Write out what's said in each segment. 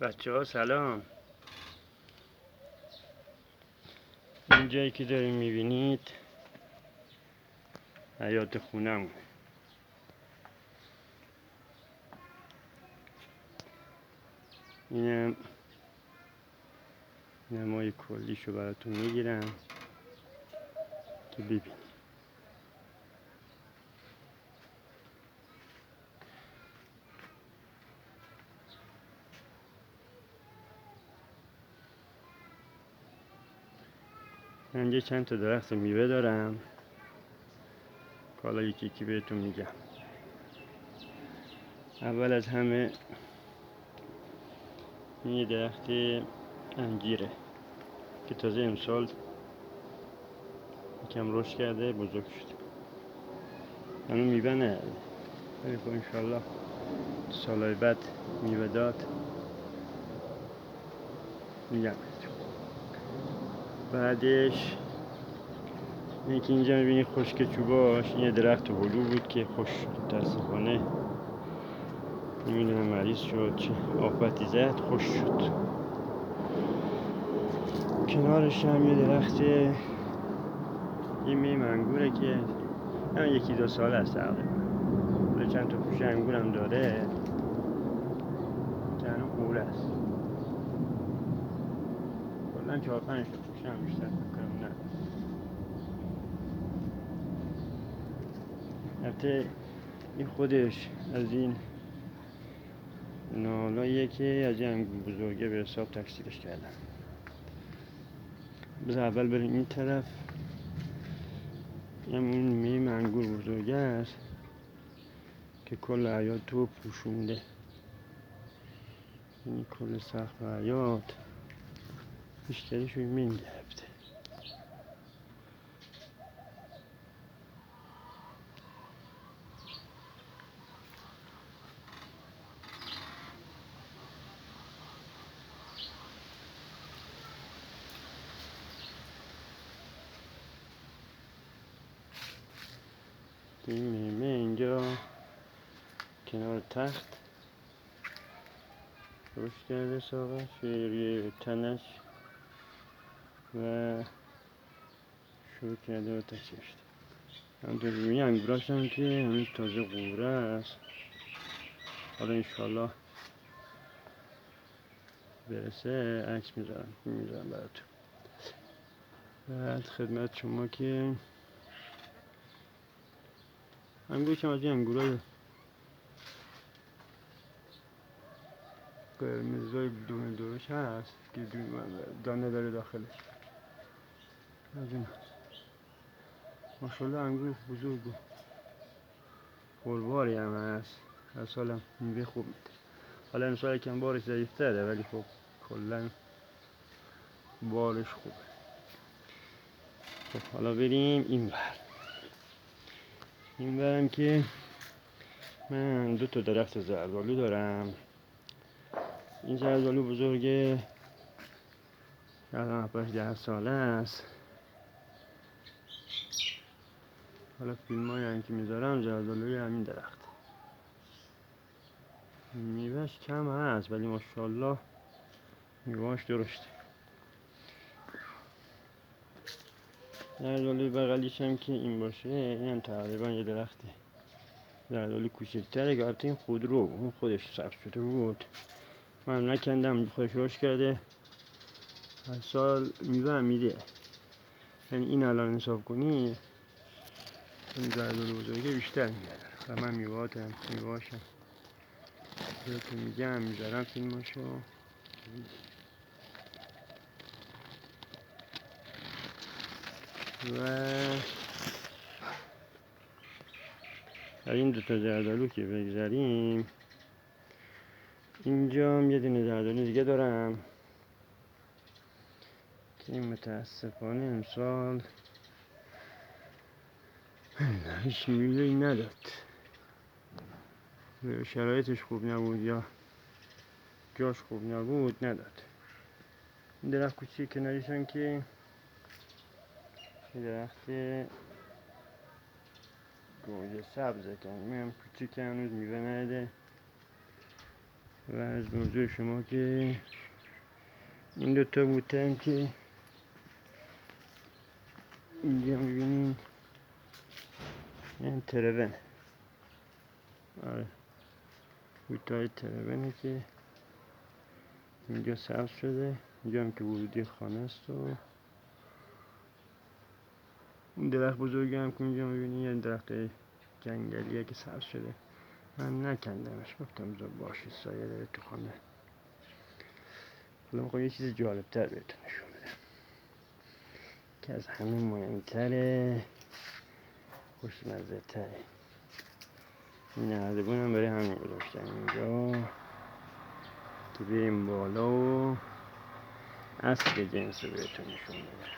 بچه ها سلام. اینجایی که داریم میبینید حیاط خونم. اینم نمای کلیشو براتون میگیرم که ببینید. من اینجا چند تا درخت میوه دارم که حالا یکی یکی بهتون میگم. اول از همه این یه درخت انجیره که تازه امسال یکم رشد کرده، بزرگ شد. هنوز میوه نداده ولی خب انشالله سالهای بعد میوه داد میگم. بعدش اینه که اینجا میبینی خشک چوباش، این یه درخت هلو بود که خوش متاسفانه نمیدونم مریض شد چه آفتی زد، خوش شد. کنارش هم یه درخت یه میم انگوره که هم یکی دو سال هست تقریبا، چند تا پوشه انگور هم داره که هنو قوله است. کلن 4-5 تا پوشه هم بیشتر بکنم نه. البته این خودش از این نالاییه که از این انگور بزرگه به حساب تکثیرش کردن. بذار اول بریم این طرف. این میم انگور بزرگه است که کل حیاط رو پوشونده. این کل سقف حیاط بیشتریش رو میم گرفته. این میمه اینجا کنار تخت رشد کرده، ساقش روی تنش و شروع کرده و تکشت. همونطور روی انگوراش هم که هنوز تازه قوره است. حالا انشالله برسه عکس میذارم براتون. بعد خدمت شما که انگور که از این انگورای قرمزای دونه درش هست که دانه داره داخلش، از این ماشالله انگور بزرگ و پرباری هم هست. هر سال هم میوه خوب میده. حالا امسال یکم بارش ضعیفتره ولی خب کلا بارش خوبه. خب حالا بریم این برم که من 2 تا درخت زردآلو دارم. این زردآلو بزرگه، الان 7-10 ساله است. حالا فیلم های که میذارم زردآلوی همین درخت. میوهش کم هست ولی ماشاءالله میوهاش درشته. زردآلوی بغلیش هم که این باشه، این هم تقریبا یه درخته زردآلو کوچکتره که البته این خودرو اون خودش سبز شده بود، من نکندم، خودش رشد کرده، هر سال میوه هم میده. یعنی این الان حساب کنی این زردآلو بزرگه بیشتر میده و من میوهاشم بهتون میگم، میذارم فیلماشو. و این 2 تا زردآلو که بگذاریم، اینجا یه دونه زردآلو دیگه دارم که این متاسفانه امسال هیچ میوه‌ای نداد، شرایطش خوب نبود یا جاش خوب نبود، نداد. این درخت کوچیک کناریشن که درخت گوجه سبزه که این هم کوچیک هنوز میوه نده. و از موضوع شما که این دوتا بوتن که اینجا میبینین این ترون، آره بوتای ترونه که اینجا سبز شده، اینجا هم که ورودی خانه است و این درخت بزرگی هم که اینجا میبینین یه درخت جنگلیه که سبز شده. من نکندمش، گفتم بذار باشه سایه داره تو خانه. حالا میخوام یه چیز جالبتر بهتون نشون بدم که از همه مهمتره، خوشمزه تره. این نردبون هم برای همین گذاشتم اینجا که بریم بالا و اصل جنس رو بهتون نشون بدم.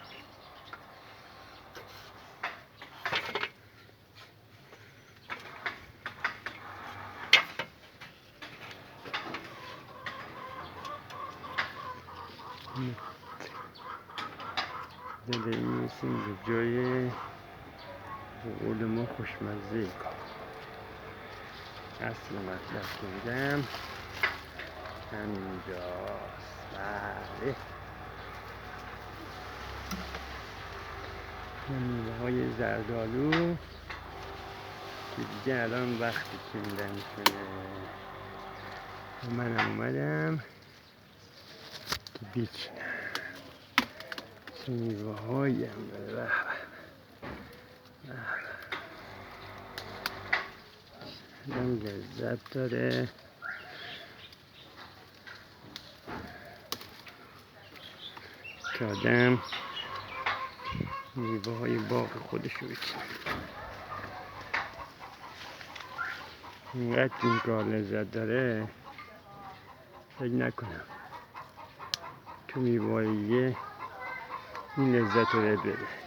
دل این میسیم به جای قول ما خوشمزه کار. اصل مطلب که بودم همینجاست. بله میوه های زردالو که دیگه الان وقتی کندن شده. منم اومدم که بچینم. چه میوه هایی هم داره. آدم لذت داره. که آدم میوه های باغ خودشو بچینه. اینقدر این کار لذت داره فکر نکنم تو میوه این لذت رو بده.